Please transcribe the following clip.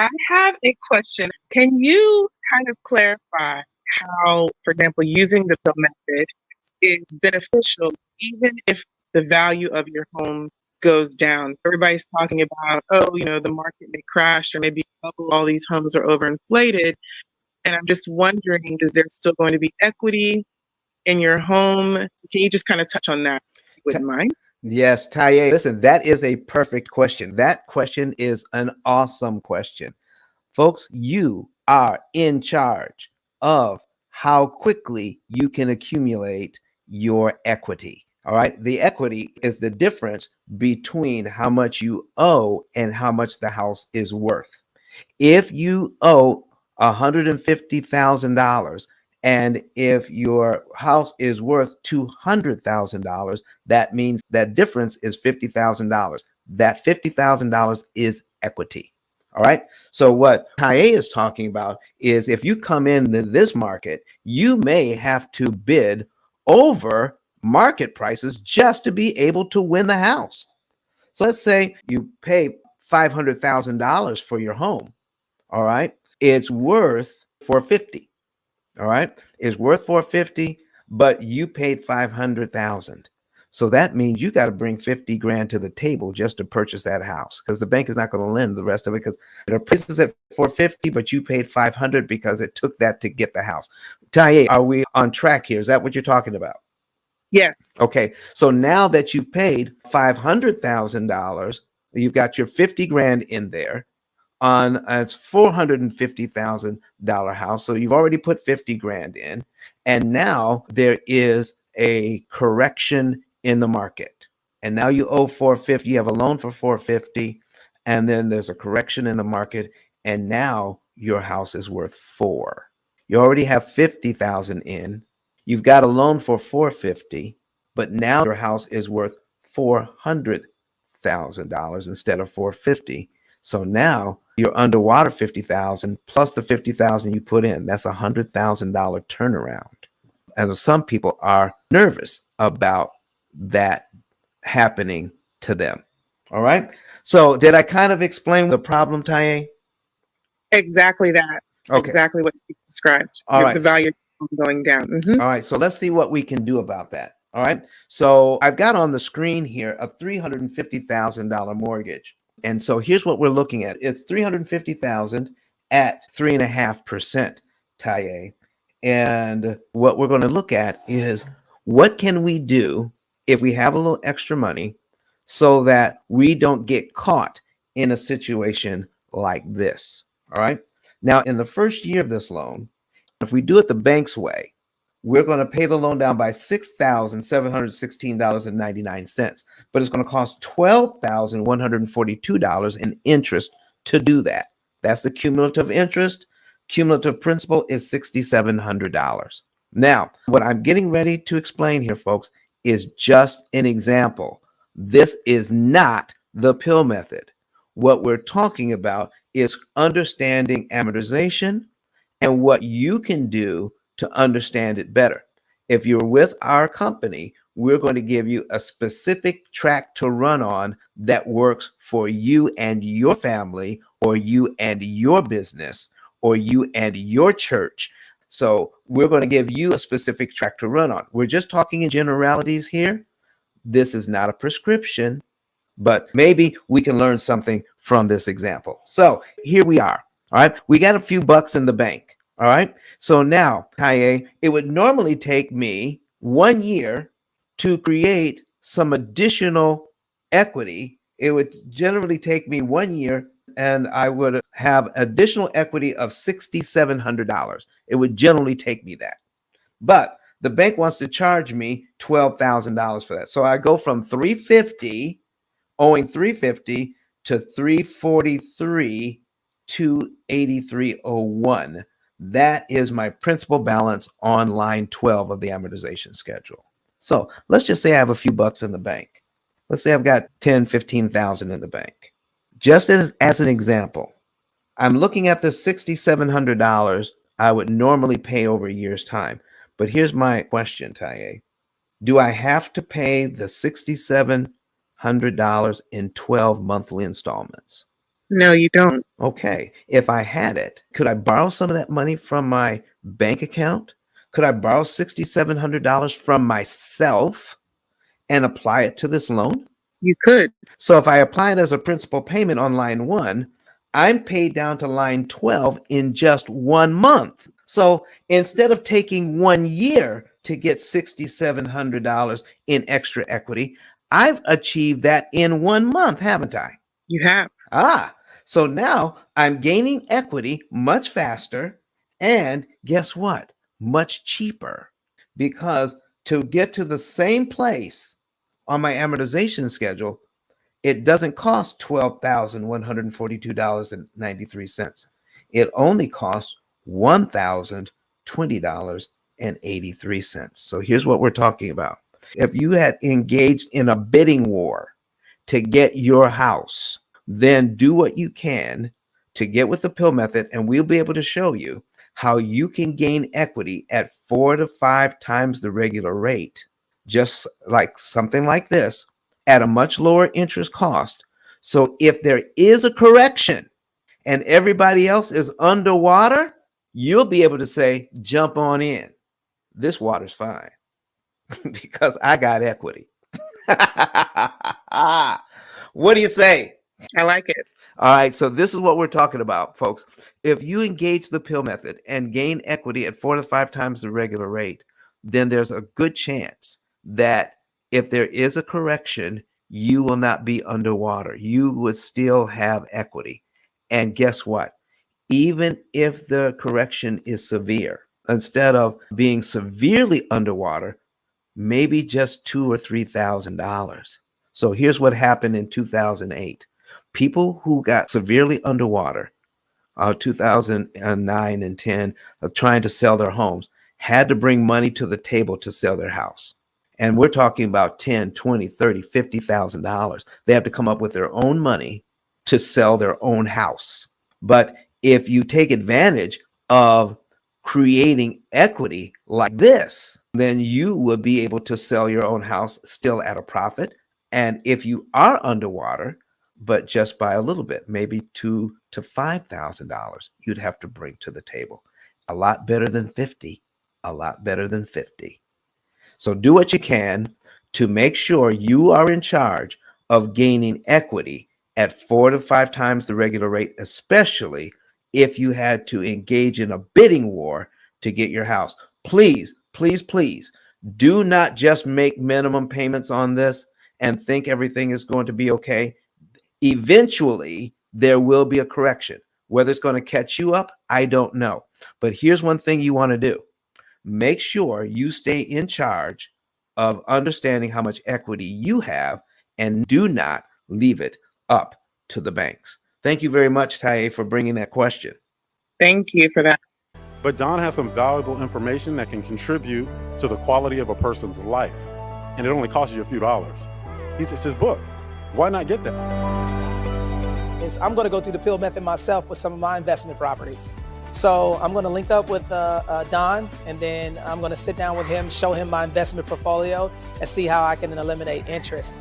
I have a question. Can you kind of clarify how, for example, using the P.I.L.L method is beneficial even if the value of your home goes down? Everybody's talking about, oh, the market may crash or maybe bubble, all these homes are overinflated. And I'm just wondering, is there still going to be equity in your home? Can you just kind of touch on that, if you wouldn't mind? Yes, Taye, listen, that is a perfect question. That question is an awesome question. Folks, you are in charge of how quickly you can accumulate your equity. All right. The equity is the difference between how much you owe and how much the house is worth. If you owe $150,000 and if your house is worth $200,000, that means that difference is $50,000. That $50,000 is equity. All right. So what Taye is talking about is if you come in this market, you may have to bid over market prices just to be able to win the house. So let's say you pay $500,000 for your home. All right. It's worth 450. All right. It's worth 450, but you paid 500,000. So that means you got to bring 50 grand to the table just to purchase that house because the bank is not going to lend the rest of it because the price is at 450, but you paid 500 because it took that to get the house. Taye, are we on track here? Is that what you're talking about? Yes. Okay. So now that you've paid $500,000, you've got your 50 grand in there on it's $450,000 house. So you've already put 50 grand in. And now there is a correction in the market. And now you owe 450. You have a loan for 450. And then there's a correction in the market. And now your house is worth 4. You already have 50,000 in. You've got a loan for 450, but now your house is worth $400,000 instead of 450. So now you're underwater 50,000 plus the 50,000 you put in. That's $100,000 turnaround. And some people are nervous about that happening to them. All right. So did I kind of explain the problem, Taye? Exactly that. Okay. Exactly what you described. All right. The value going down. All right. So let's see what we can do about that. All right. So I've got on the screen here a $350,000 mortgage. And so here's what we're looking at. It's $350,000 at 3.5%, Taye. And what we're going to look at is what can we do if we have a little extra money so that we don't get caught in a situation like this. All right. Now, in the first year of this loan, if we do it the bank's way, we're going to pay the loan down by $6,716.99, but it's going to cost $12,142 in interest to do that. That's the cumulative interest. Cumulative principal is $6,700. Now, what I'm getting ready to explain here, folks, is just an example. This is not the P.I.L.L method. What we're talking about is understanding amortization and what you can do to understand it better. If you're with our company, we're going to give you a specific track to run on that works for you and your family, or you and your business, or you and your church. So we're going to give you a specific track to run on. We're just talking in generalities here. This is not a prescription, but maybe we can learn something from this example. So here we are. All right. We got a few bucks in the bank. All right. So now, Taye, it would normally take me 1 year to create some additional equity. It would generally take me 1 year and I would have additional equity of $6,700. It would generally take me that. But the bank wants to charge me $12,000 for that. So I go from 350 owing 350 to 343 283.01. That is my principal balance on line 12 of the amortization schedule. So let's just say I have a few bucks in the bank. Let's say I've got 10, 15,000 in the bank. Just as an example, I'm looking at the $6,700 I would normally pay over a year's time. But here's my question, Taye. Do I have to pay the $6,700 in 12 monthly installments? No, you don't. Okay, if I had it, could I borrow some of that money from my bank account? Could I borrow $6,700 from myself and apply it to this loan? You could. So if I apply it as a principal payment on line 1, I'm paid down to line 12 in just 1 month. So instead of taking 1 year to get $6,700 in extra equity, I've achieved that in 1 month, haven't I? You have. So now I'm gaining equity much faster, and guess what? Much cheaper. Because to get to the same place on my amortization schedule, it doesn't cost $12,142.93. It only costs $1,020.83. So here's what we're talking about. If you had engaged in a bidding war to get your house, then do what you can to get with the P.I.L.L method, and we'll be able to show you how you can gain equity at 4 to 5 times the regular rate, just like something like this, at a much lower interest cost. So if there is a correction and everybody else is underwater, you'll be able to say, jump on in. This water's fine because I got equity. What do you say? I like it. All right, so this is what we're talking about, folks. If you engage the P.I.L.L method and gain equity at 4 to 5 times the regular rate, then there's a good chance that if there is a correction, you will not be underwater. You would still have equity. And guess what? Even if the correction is severe, instead of being severely underwater, maybe just $2,000 or $3,000. So here's what happened in 2008. People who got severely underwater, 2009 and 10, trying to sell their homes, had to bring money to the table to sell their house. And we're talking about $10, $20, $30, $50,000. They have to come up with their own money to sell their own house. But if you take advantage of creating equity like this, then you will be able to sell your own house still at a profit. And if you are underwater, but just by a little bit, maybe $2,000 to $5,000, you'd have to bring to the table. A lot better than 50, a lot better than 50. So do what you can to make sure you are in charge of gaining equity at 4 to 5 times the regular rate, especially if you had to engage in a bidding war to get your house. Please, please, please do not just make minimum payments on this and think everything is going to be okay. Eventually, there will be a correction. Whether it's going to catch you up, I don't know. But here's one thing you want to do. Make sure you stay in charge of understanding how much equity you have and do not leave it up to the banks. Thank you very much, Taye, for bringing that question. Thank you for that. But Don has some valuable information that can contribute to the quality of a person's life. And it only costs you a few dollars. It's his book. Why not get that? I'm going to go through the P.I.L.L method myself with some of my investment properties. So I'm going to link up with Don, and then I'm going to sit down with him, show him my investment portfolio, and see how I can eliminate interest.